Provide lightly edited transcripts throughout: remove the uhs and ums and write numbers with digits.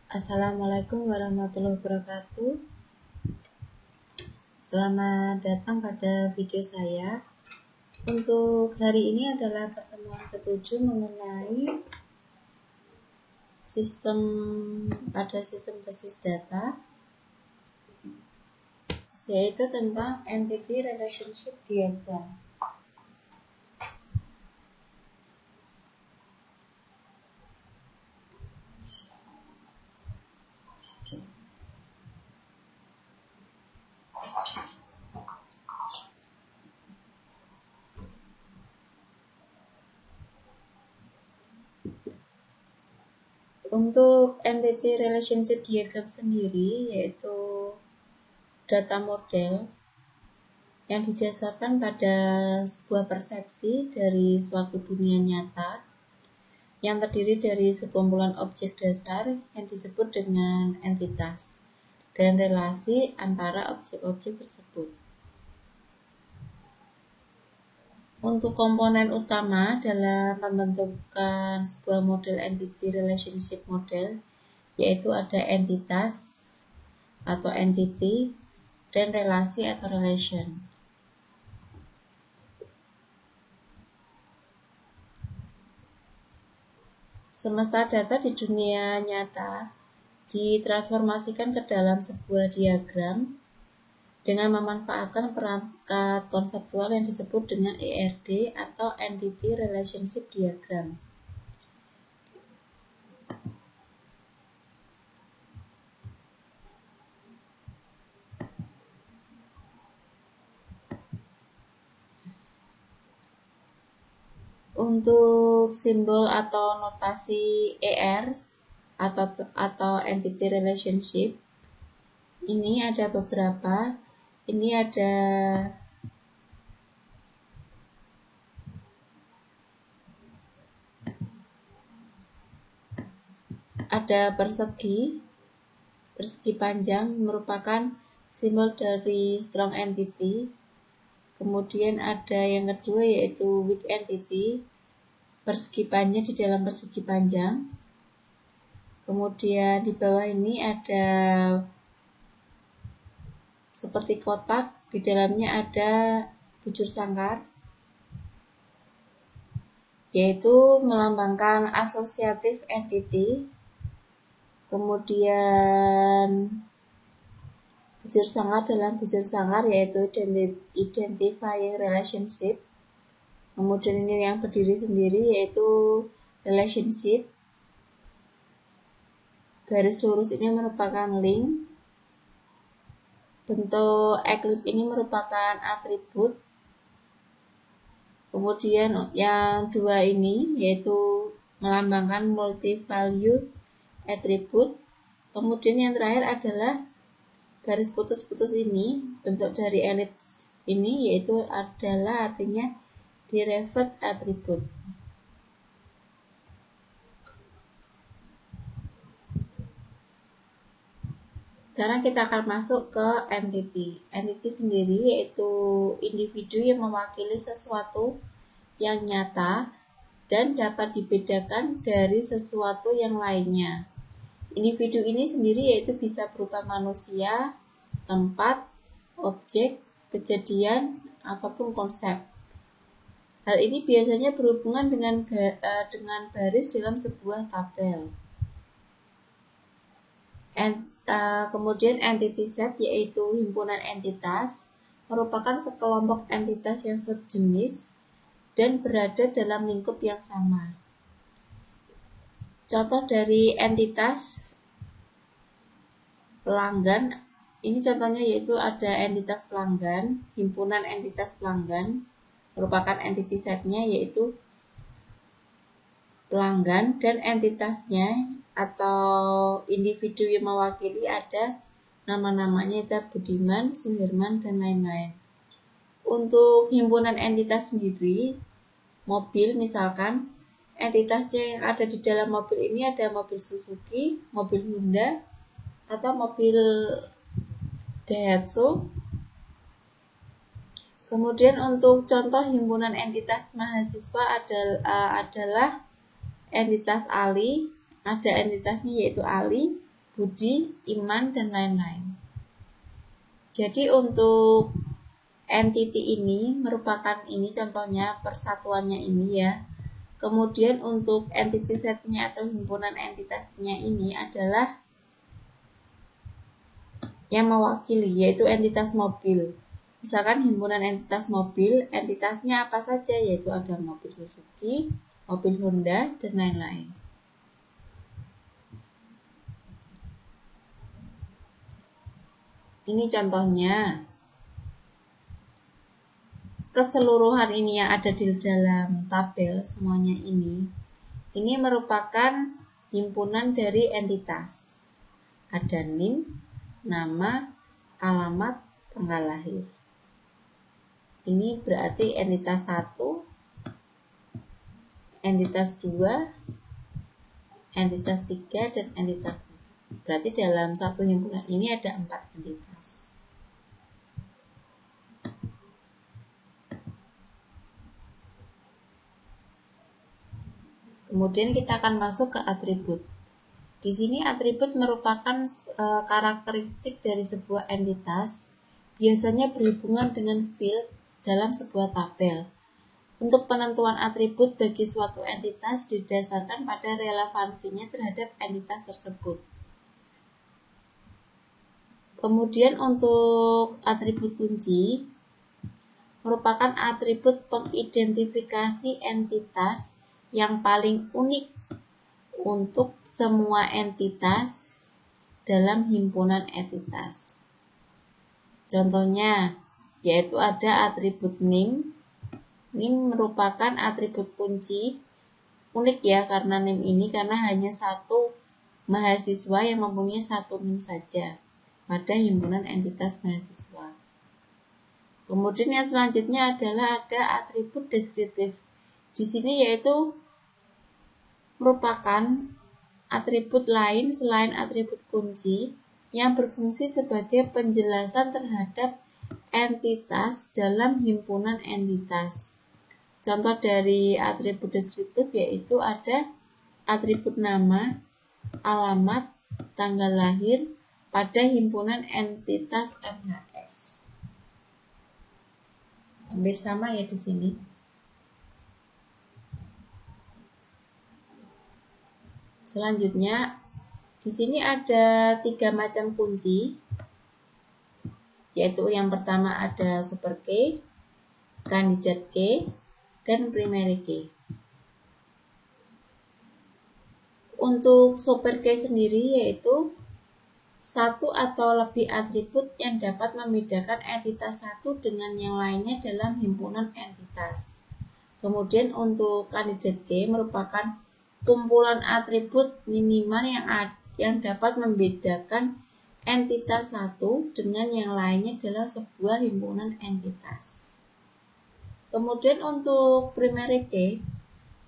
Assalamualaikum warahmatullahi wabarakatuh. Selamat datang pada video saya. Untuk hari ini adalah pertemuan ke-7 mengenai sistem basis data, yaitu tentang entity relationship diagram. Untuk entity relationship diagram sendiri yaitu data model yang didasarkan pada sebuah persepsi dari suatu dunia nyata yang terdiri dari sekumpulan objek dasar yang disebut dengan entitas dan relasi antara objek-objek tersebut. Untuk komponen utama dalam pembentukan sebuah model entity relationship model yaitu ada entitas atau entity dan relasi atau relation. Semesta data di dunia nyata ditransformasikan ke dalam sebuah diagram dengan memanfaatkan perangkat konseptual yang disebut dengan ERD atau Entity Relationship Diagram. Untuk simbol atau notasi ER atau Entity Relationship ini ada beberapa. Ini ada persegi panjang merupakan simbol dari strong entity. Kemudian ada yang kedua yaitu weak entity, persegi panjang di dalam persegi panjang. Kemudian di bawah ini ada seperti kotak, di dalamnya ada bujur sangkar, yaitu melambangkan associative entity. Kemudian bujur sangkar dalam bujur sangkar yaitu identifying relationship. Kemudian ini yang berdiri sendiri yaitu relationship. Garis lurus ini merupakan link. Bentuk eclipse ini merupakan atribut. Kemudian yang dua ini yaitu melambangkan multi-value atribut. Kemudian yang terakhir adalah garis putus-putus ini, bentuk dari elips ini yaitu adalah artinya derived atribut. Sekarang kita akan masuk ke entity. Entity sendiri yaitu individu yang mewakili sesuatu yang nyata dan dapat dibedakan dari sesuatu yang lainnya. Individu ini sendiri yaitu bisa berupa manusia, tempat, objek, kejadian, ataupun konsep. Hal ini biasanya berhubungan dengan baris dalam sebuah tabel. Kemudian entity set yaitu himpunan entitas merupakan sekelompok entitas yang sejenis dan berada dalam lingkup yang sama. Contoh dari entitas pelanggan, ini contohnya yaitu ada entitas pelanggan, himpunan entitas pelanggan, merupakan entity setnya yaitu pelanggan, dan entitasnya atau individu yang mewakili ada nama-namanya itu Budiman, Suherman, dan lain-lain. Untuk himpunan entitas sendiri, mobil misalkan, entitasnya yang ada di dalam mobil ini ada mobil Suzuki, mobil Honda, atau mobil Daihatsu. Kemudian untuk contoh himpunan entitas mahasiswa adalah entitas Ali, ada entitasnya yaitu Ali. budi, iman, dan lain-lain. Jadi untuk entity ini merupakan ini contohnya persatuannya ini ya. Kemudian untuk entity setnya atau himpunan entitasnya ini adalah yang mewakili, yaitu entitas mobil. Misalkan himpunan entitas mobil, entitasnya apa saja, yaitu ada mobil Suzuki, mobil Honda, dan lain-lain. Ini contohnya. Keseluruhan ini yang ada di dalam tabel semuanya ini merupakan himpunan dari entitas. Ada NIM, nama, alamat, tanggal lahir. Ini berarti entitas 1, entitas 2, entitas 3, dan entitas 4. Berarti dalam satu himpunan ini ada 4 entitas. Kemudian kita akan masuk ke atribut. Di sini atribut merupakan karakteristik dari sebuah entitas, biasanya berhubungan dengan field dalam sebuah tabel. Untuk penentuan atribut bagi suatu entitas didasarkan pada relevansinya terhadap entitas tersebut. Kemudian untuk atribut kunci merupakan atribut pengidentifikasi entitas yang paling unik untuk semua entitas dalam himpunan entitas. Contohnya, yaitu ada atribut NIM. NIM merupakan atribut kunci, unik ya karena NIM ini karena hanya satu mahasiswa yang mempunyai satu NIM saja pada himpunan entitas mahasiswa. Kemudian yang selanjutnya adalah ada atribut deskriptif. Di sini yaitu merupakan atribut lain selain atribut kunci yang berfungsi sebagai penjelasan terhadap entitas dalam himpunan entitas. Contoh dari atribut deskriptif yaitu ada atribut nama, alamat, tanggal lahir pada himpunan entitas MHS. Hampir sama ya di sini. Selanjutnya, di sini ada 3 macam kunci, yaitu yang pertama ada super key, candidate key, dan primary key. Untuk super key sendiri yaitu satu atau lebih atribut yang dapat membedakan entitas satu dengan yang lainnya dalam himpunan entitas. Kemudian untuk candidate key merupakan kumpulan atribut minimal yang dapat membedakan entitas satu dengan yang lainnya dalam sebuah himpunan entitas. Kemudian untuk primary key,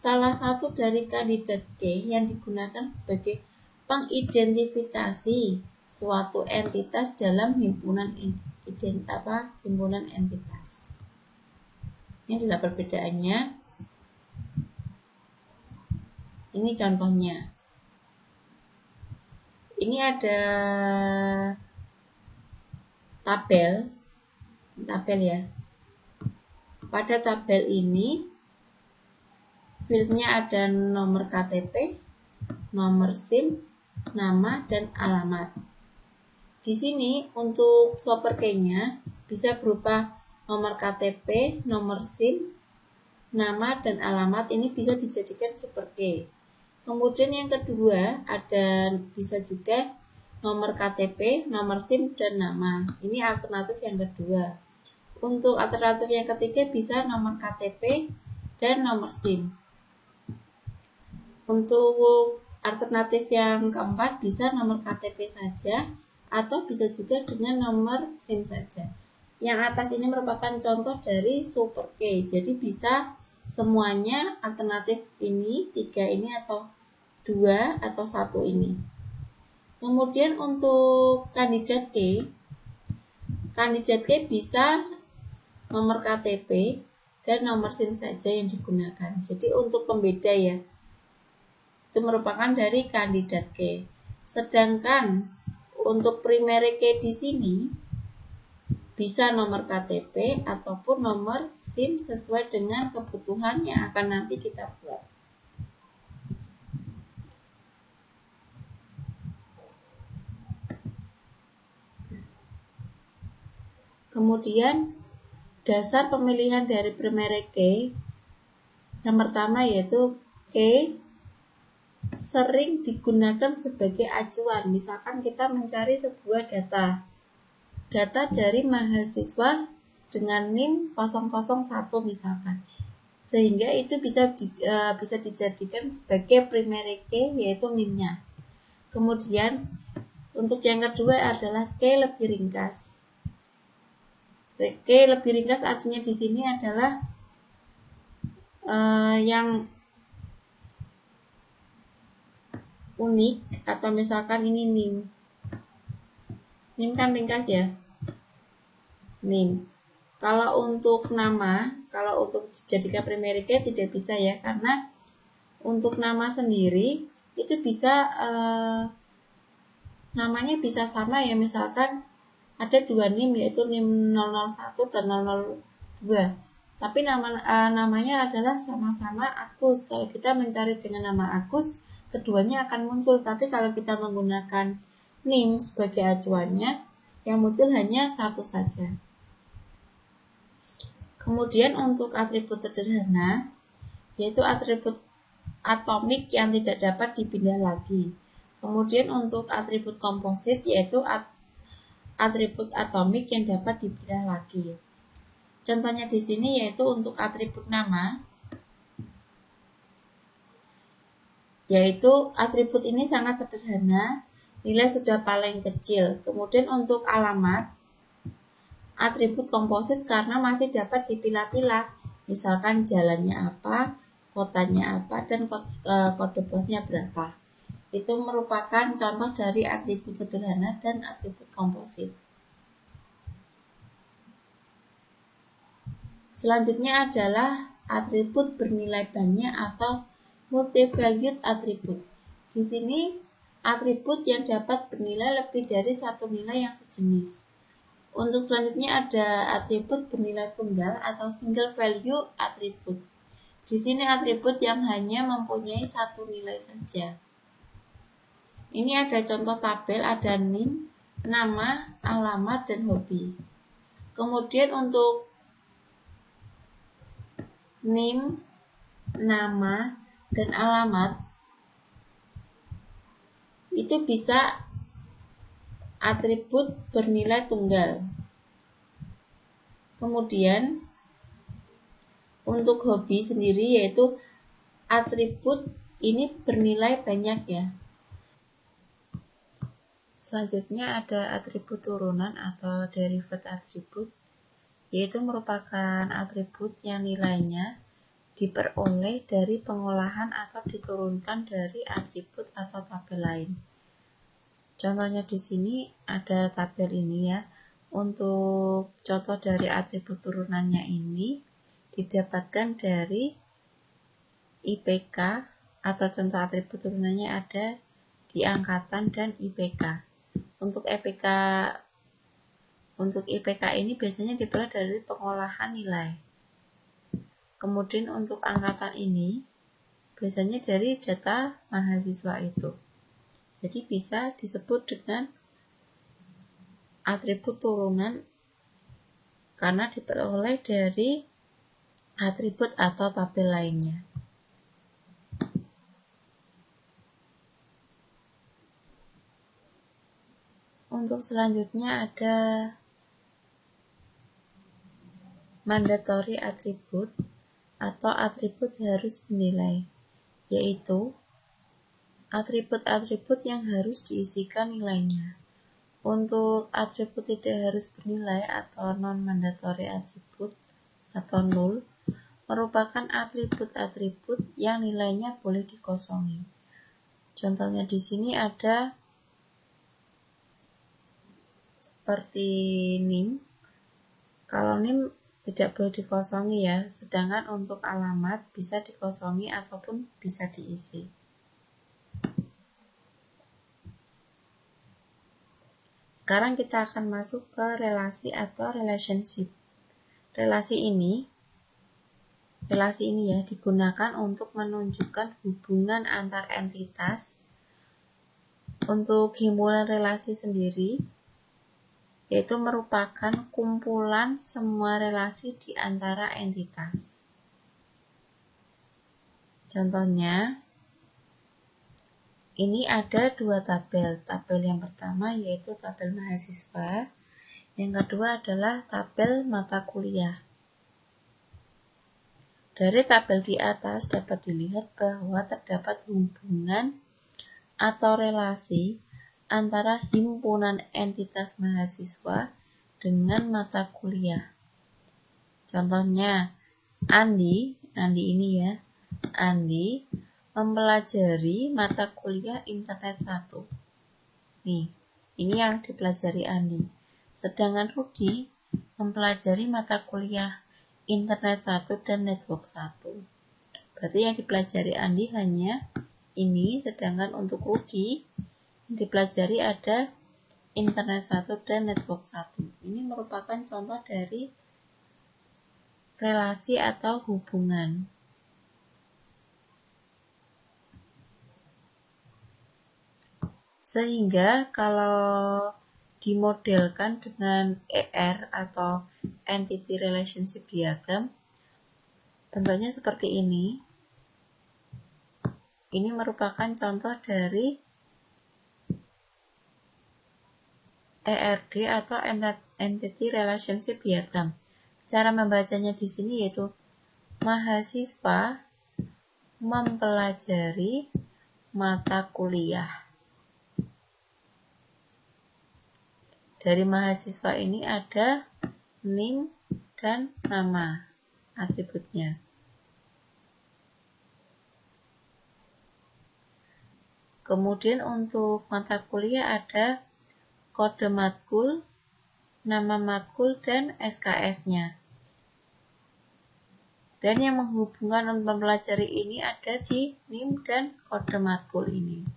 salah satu dari candidate key yang digunakan sebagai pengidentifikasi suatu entitas dalam himpunan entitas. Ini adalah perbedaannya. Ini contohnya. Ini ada tabel ya. Pada tabel ini fieldnya ada nomor KTP, nomor SIM, nama, dan alamat. Di sini untuk super key-nya bisa berupa nomor KTP, nomor SIM, nama, dan alamat. Ini bisa dijadikan super key. Kemudian yang kedua ada bisa juga nomor KTP, nomor SIM, dan nama. Ini alternatif yang kedua. Untuk alternatif yang ketiga bisa nomor KTP dan nomor SIM. Untuk alternatif yang keempat bisa nomor KTP saja atau bisa juga dengan nomor SIM saja. Yang atas ini merupakan contoh dari super key. Jadi bisa semuanya alternatif ini, 3 ini atau 2 atau 1 ini. Kemudian untuk candidate key bisa nomor KTP dan nomor SIM saja yang digunakan. Jadi untuk pembeda ya, itu merupakan dari candidate key. Sedangkan untuk primary key di sini bisa nomor KTP ataupun nomor SIM sesuai dengan kebutuhan yang akan nanti kita buat. Kemudian dasar pemilihan dari primary key yang pertama yaitu key sering digunakan sebagai acuan. Misalkan kita mencari sebuah data dari mahasiswa dengan NIM 001 misalkan, sehingga itu bisa dijadikan sebagai primary key yaitu NIM-nya. Kemudian untuk yang kedua adalah key lebih ringkas. Key lebih ringkas artinya di sini adalah yang unik, atau misalkan ini NIM. NIM kan ringkas ya, NIM. Kalau untuk nama, kalau untuk dijadikan primary key tidak bisa ya, karena untuk nama sendiri itu bisa namanya bisa sama ya, misalkan ada dua NIM yaitu NIM 001 dan 002, tapi namanya adalah sama-sama Agus. Kalau kita mencari dengan nama Agus, keduanya akan muncul, tapi kalau kita menggunakan NIM sebagai acuannya, yang muncul hanya satu saja. Kemudian untuk atribut sederhana, yaitu atribut atomik yang tidak dapat dipindah lagi. Kemudian untuk atribut komposit, yaitu atribut atomik yang dapat dipindah lagi. Contohnya di sini yaitu untuk atribut nama, yaitu atribut ini sangat sederhana, nilai sudah paling kecil. Kemudian untuk alamat, atribut komposit karena masih dapat dipilah-pilah, misalkan jalannya apa, kotanya apa, dan kode posnya berapa. Itu merupakan contoh dari atribut sederhana dan atribut komposit. Selanjutnya adalah atribut bernilai banyak atau multi-valued attribute. Di sini atribut yang dapat bernilai lebih dari satu nilai yang sejenis. Untuk selanjutnya ada atribut bernilai tunggal atau single value attribute. Di sini atribut yang hanya mempunyai satu nilai saja. Ini ada contoh tabel, ada NIM, nama, alamat, dan hobi. Kemudian untuk NIM, nama, dan alamat itu bisa atribut bernilai tunggal. Kemudian untuk hobi sendiri yaitu atribut ini bernilai banyak ya. Selanjutnya ada atribut turunan atau derived atribut, yaitu merupakan atribut yang nilainya diperoleh dari pengolahan atau diturunkan dari atribut atau tabel lain. Contohnya di sini ada tabel ini ya. Untuk contoh dari atribut turunannya ini didapatkan dari IPK, atau contoh atribut turunannya ada di angkatan dan IPK. Untuk IPK ini biasanya diperoleh dari pengolahan nilai. Kemudian untuk angkatan ini biasanya dari data mahasiswa itu. Jadi bisa disebut dengan atribut turunan karena diperoleh dari atribut atau tabel lainnya. Untuk selanjutnya ada mandatory attribute atau atribut harus bernilai, yaitu atribut-atribut yang harus diisikan nilainya. Untuk atribut tidak harus bernilai atau non-mandatory attribute atau null merupakan atribut-atribut yang nilainya boleh dikosongi. Contohnya di sini ada seperti NIM. Kalau NIM tidak boleh dikosongi ya, sedangkan untuk alamat bisa dikosongi ataupun bisa diisi. Sekarang kita akan masuk ke relasi atau relationship. Relasi ini ya digunakan untuk menunjukkan hubungan antar entitas. Untuk himpunan relasi sendiri yaitu merupakan kumpulan semua relasi di antara entitas. Contohnya, ini ada dua tabel. Tabel yang pertama yaitu tabel mahasiswa, yang kedua adalah tabel mata kuliah. Dari tabel di atas dapat dilihat bahwa terdapat hubungan atau relasi antara himpunan entitas mahasiswa dengan mata kuliah. Contohnya, Andi ini ya, Andi mempelajari mata kuliah internet 1. Nih, ini yang dipelajari Andi. Sedangkan Rudi mempelajari mata kuliah internet 1 dan network 1. Berarti yang dipelajari Andi hanya ini, sedangkan untuk Rudi yang dipelajari ada internet 1 dan network 1. Ini merupakan contoh dari relasi atau hubungan. Sehingga kalau dimodelkan dengan ER atau Entity Relationship Diagram, bentuknya seperti ini. Ini merupakan contoh dari ERD atau Entity Relationship Diagram. Cara membacanya di sini yaitu mahasiswa mempelajari mata kuliah. Dari mahasiswa ini ada NIM dan nama atributnya. Kemudian untuk mata kuliah ada kode matkul, nama matkul, dan SKS-nya. Dan yang menghubungkan untuk mempelajari ini ada di NIM dan kode matkul ini.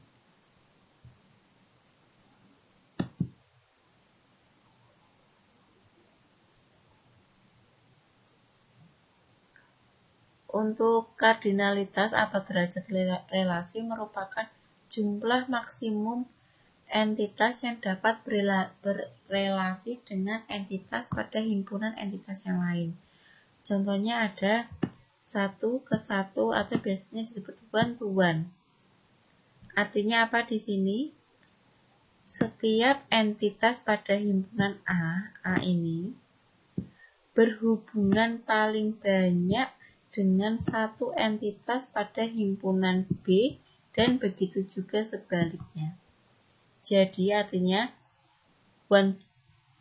Untuk kardinalitas atau derajat relasi merupakan jumlah maksimum entitas yang dapat berrelasi dengan entitas pada himpunan entitas yang lain. Contohnya ada 1 ke 1 atau biasanya disebut one to one. Artinya apa di sini? Setiap entitas pada himpunan A ini berhubungan paling banyak dengan satu entitas pada himpunan B dan begitu juga sebaliknya. Jadi artinya one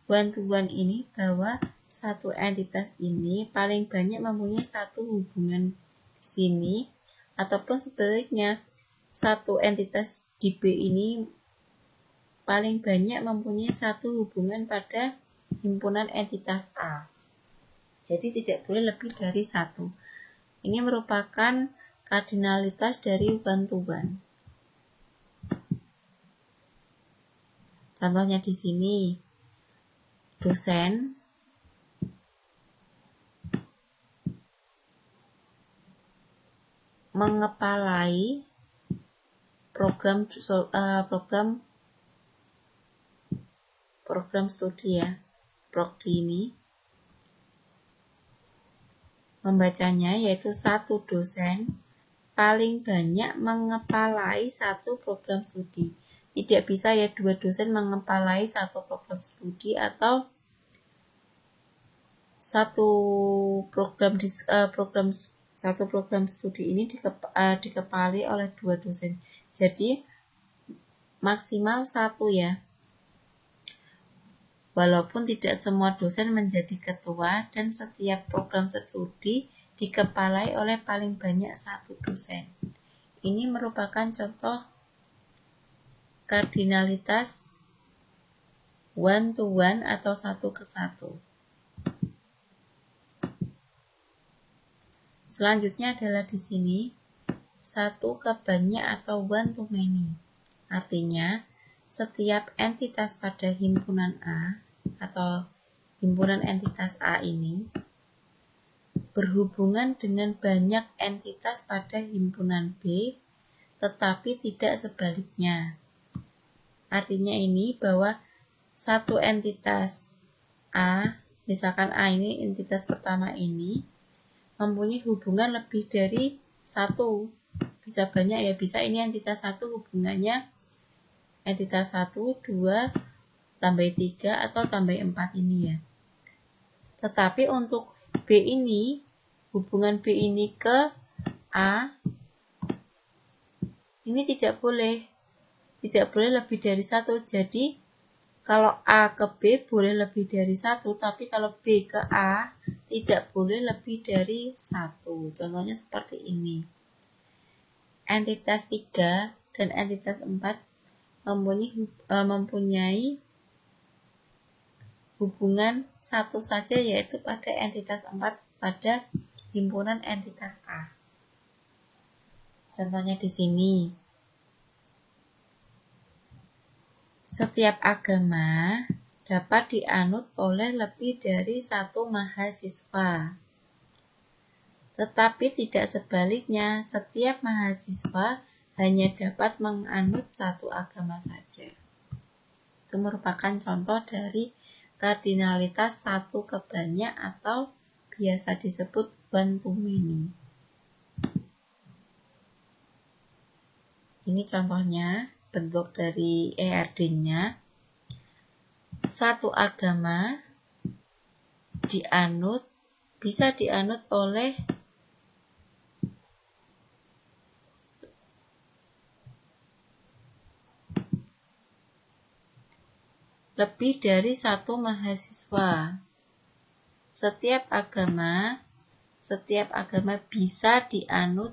to one ini bahwa satu entitas ini paling banyak mempunyai satu hubungan di sini, ataupun sebaliknya satu entitas di B ini paling banyak mempunyai satu hubungan pada himpunan entitas A. Jadi tidak boleh lebih dari satu. Ini merupakan kardinalitas dari one to one. Contohnya di sini, dosen mengepalai program studi ya, prodi ini. Membacanya yaitu satu dosen paling banyak mengepalai satu program studi. Tidak bisa ya dua dosen mengepalai satu program studi atau satu program studi ini dikepalai oleh dua dosen. Jadi maksimal satu ya. Walaupun tidak semua dosen menjadi ketua dan setiap program studi dikepalai oleh paling banyak satu dosen. Ini merupakan contoh kardinalitas one to one atau 1 ke 1. Selanjutnya adalah di sini 1 ke banyak atau one to many. Artinya setiap entitas pada himpunan A atau himpunan entitas A ini berhubungan dengan banyak entitas pada himpunan B, tetapi tidak sebaliknya. Artinya ini bahwa satu entitas A, misalkan A ini entitas pertama ini, mempunyai hubungan lebih dari satu. Bisa banyak ya, bisa ini entitas 1 hubungannya entitas 1, 2, tambah 3 atau tambah 4 ini ya. Tetapi untuk B ini, hubungan B ini ke A, ini tidak boleh lebih dari 1. Jadi kalau A ke B boleh lebih dari 1, tapi kalau B ke A tidak boleh lebih dari 1. Contohnya seperti ini. Entitas 3 dan entitas 4 mempunyai hubungan satu saja, yaitu pada entitas 4 pada himpunan entitas A. Contohnya di sini. Setiap agama dapat dianut oleh lebih dari satu mahasiswa. Tetapi tidak sebaliknya, setiap mahasiswa hanya dapat menganut satu agama saja. Itu merupakan contoh dari kardinalitas satu ke banyak atau biasa disebut one to many. Ini contohnya bentuk dari ERD-nya. Satu agama bisa dianut oleh lebih dari satu mahasiswa. Setiap agama bisa dianut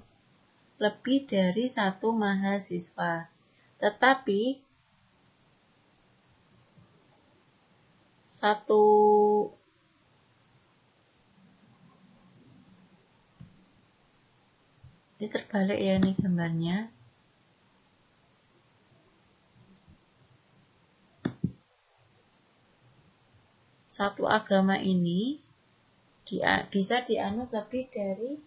lebih dari satu mahasiswa. Tetapi ini terbalik ya nih gambarnya. Satu agama ini bisa dianut lebih dari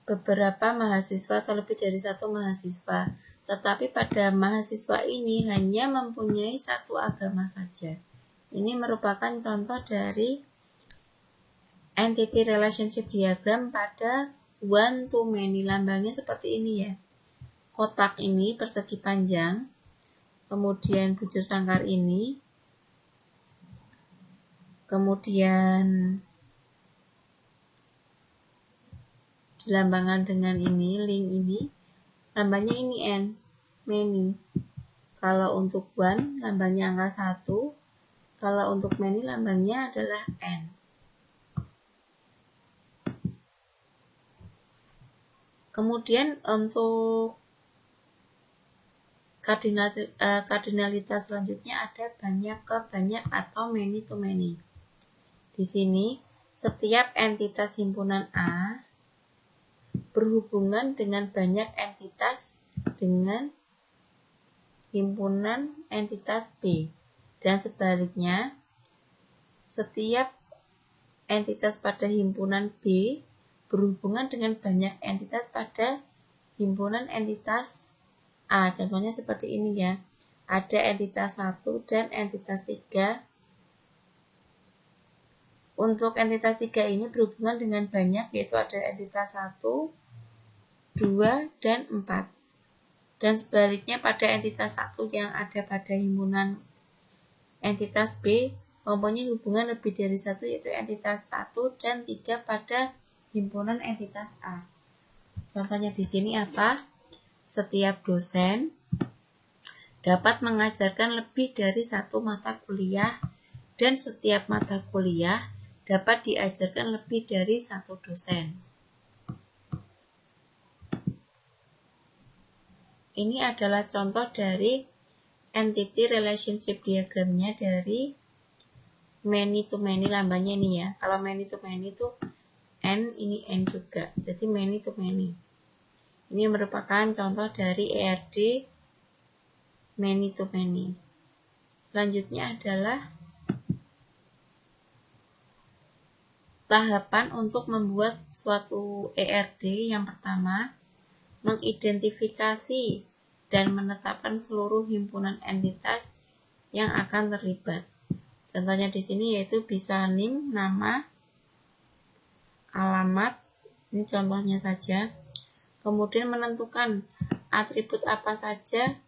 beberapa mahasiswa atau lebih dari satu mahasiswa. Tetapi pada mahasiswa ini hanya mempunyai satu agama saja. Ini merupakan contoh dari entity relationship diagram pada one to many. Lambangnya seperti ini ya. Kotak ini persegi panjang, kemudian bujur sangkar ini, kemudian dilambangkan dengan ini, link ini, lambangnya ini N, many. Kalau untuk one, lambangnya angka 1. Kalau untuk many, lambangnya adalah N. Kemudian untuk kardinalitas selanjutnya ada banyak ke banyak atau many to many. Di sini, setiap entitas himpunan A berhubungan dengan banyak entitas dengan himpunan entitas B, dan sebaliknya setiap entitas pada himpunan B berhubungan dengan banyak entitas pada himpunan entitas A. Contohnya seperti ini ya, ada entitas 1 dan entitas 3. Untuk entitas 3 ini berhubungan dengan banyak, yaitu ada entitas 1, 2, dan 4. Dan sebaliknya pada entitas 1 yang ada pada himpunan entitas B mempunyai hubungan lebih dari 1, yaitu entitas 1 dan 3 pada himpunan entitas A. Contohnya di sini apa? Setiap dosen dapat mengajarkan lebih dari satu mata kuliah, dan setiap mata kuliah dapat diajarkan lebih dari satu dosen. ini adalah contoh dari entity relationship diagramnya dari many to many, lambangnya ini ya. Kalau many to many itu N, ini N juga, jadi many to many. Ini merupakan contoh dari ERD many to many. Selanjutnya adalah tahapan untuk membuat suatu ERD. Yang pertama, mengidentifikasi dan menetapkan seluruh himpunan entitas yang akan terlibat. Contohnya di sini yaitu bisa NIM, nama, alamat, ini contohnya saja. Kemudian menentukan atribut apa saja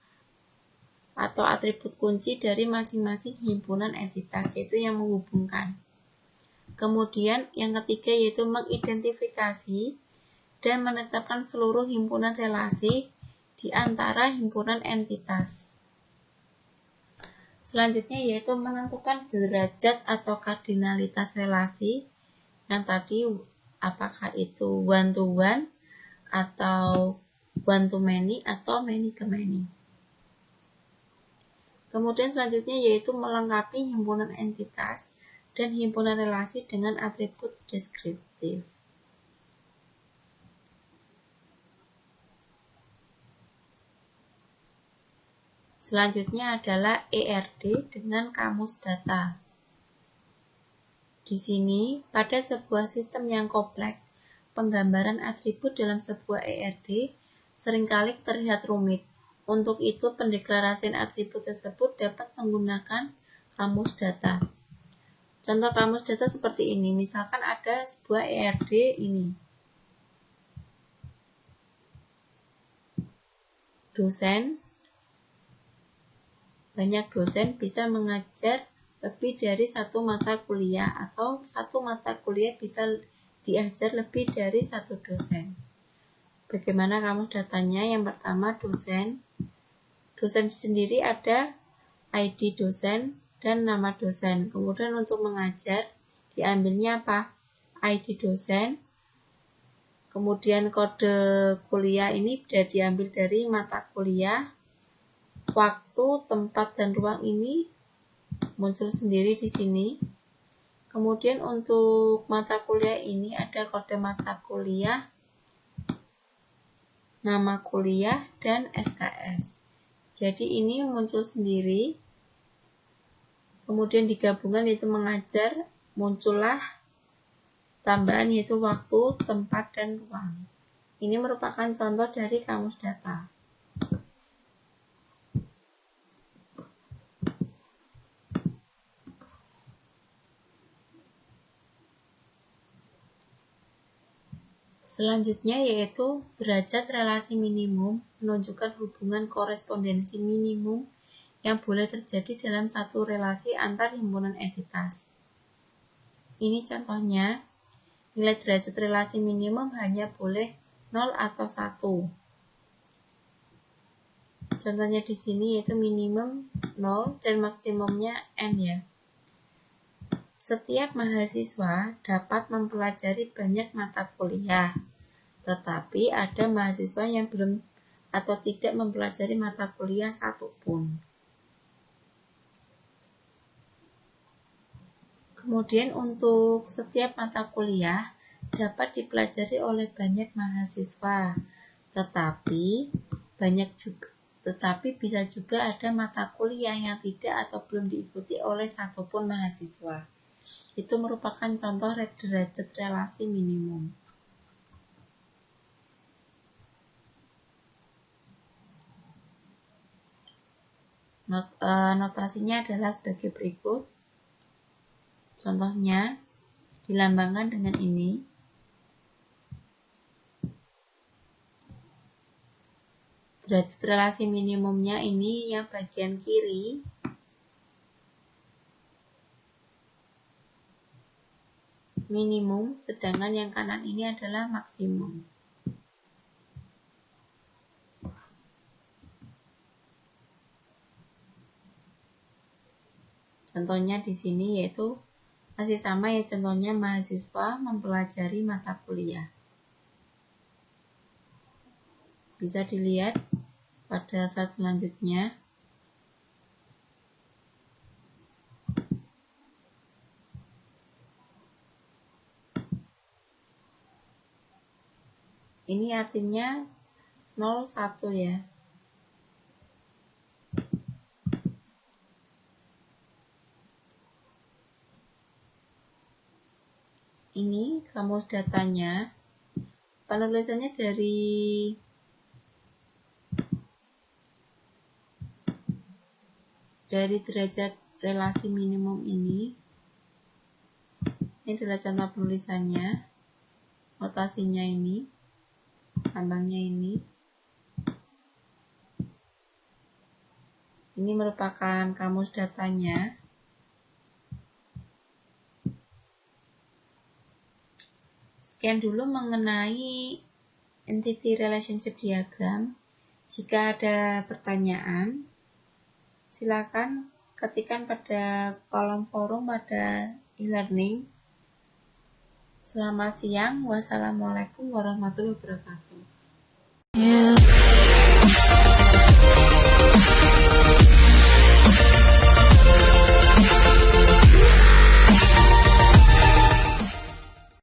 atau atribut kunci dari masing-masing himpunan entitas, yaitu yang menghubungkan. Kemudian yang ketiga yaitu mengidentifikasi dan menetapkan seluruh himpunan relasi di antara himpunan entitas. Selanjutnya yaitu menentukan derajat atau kardinalitas relasi yang tadi, apakah itu one to one atau one to many atau many ke many. Kemudian selanjutnya yaitu melengkapi himpunan entitas dan himpunan relasi dengan atribut deskriptif. Selanjutnya adalah ERD dengan kamus data. Di sini, pada sebuah sistem yang kompleks, penggambaran atribut dalam sebuah ERD seringkali terlihat rumit. Untuk itu, pendeklarasian atribut tersebut dapat menggunakan kamus data. Contoh kamus data seperti ini, misalkan ada sebuah ERD ini. Dosen, banyak dosen bisa mengajar lebih dari satu mata kuliah, atau satu mata kuliah bisa diajar lebih dari satu dosen. Bagaimana kamus datanya? Yang pertama dosen. Dosen sendiri ada ID dosen dan nama dosen. Kemudian untuk mengajar diambilnya apa? ID dosen. Kemudian kode kuliah ini sudah diambil dari mata kuliah. Waktu, tempat, dan ruang ini muncul sendiri di sini. Kemudian untuk mata kuliah ini ada kode mata kuliah, nama kuliah, dan SKS. Jadi ini muncul sendiri. Kemudian digabungkan yaitu mengajar, muncullah tambahan yaitu waktu, tempat, dan ruang. Ini merupakan contoh dari kamus data. Selanjutnya yaitu derajat relasi minimum, menunjukkan hubungan korespondensi minimum yang boleh terjadi dalam satu relasi antar himpunan entitas. Ini contohnya, nilai derajat relasi minimum hanya boleh 0 atau 1. Contohnya di sini yaitu minimum 0 dan maksimumnya N ya. Setiap mahasiswa dapat mempelajari banyak mata kuliah, tetapi ada mahasiswa yang belum atau tidak mempelajari mata kuliah satupun. Kemudian untuk setiap mata kuliah dapat dipelajari oleh banyak mahasiswa, tetapi bisa juga ada mata kuliah yang tidak atau belum diikuti oleh satupun mahasiswa. Itu merupakan contoh derajat relasi minimum. Notasinya adalah sebagai berikut. Contohnya dilambangkan dengan ini. Derajat relasi minimumnya ini yang bagian kiri. Minimum, sedangkan yang kanan ini adalah maksimum. Contohnya di sini yaitu masih sama ya, contohnya mahasiswa mempelajari mata kuliah. Bisa dilihat pada saat selanjutnya. Ini artinya 01 ya. Ini kamus datanya. Penulisannya dari derajat relasi minimum ini. Ini adalah contoh penulisannya. Notasinya ini, lambangnya ini. Ini merupakan kamus datanya. Sekian dulu mengenai entity relationship diagram. Jika ada pertanyaan, silakan ketikkan pada kolom forum pada e-learning. Selamat siang. Wassalamualaikum warahmatullahi wabarakatuh.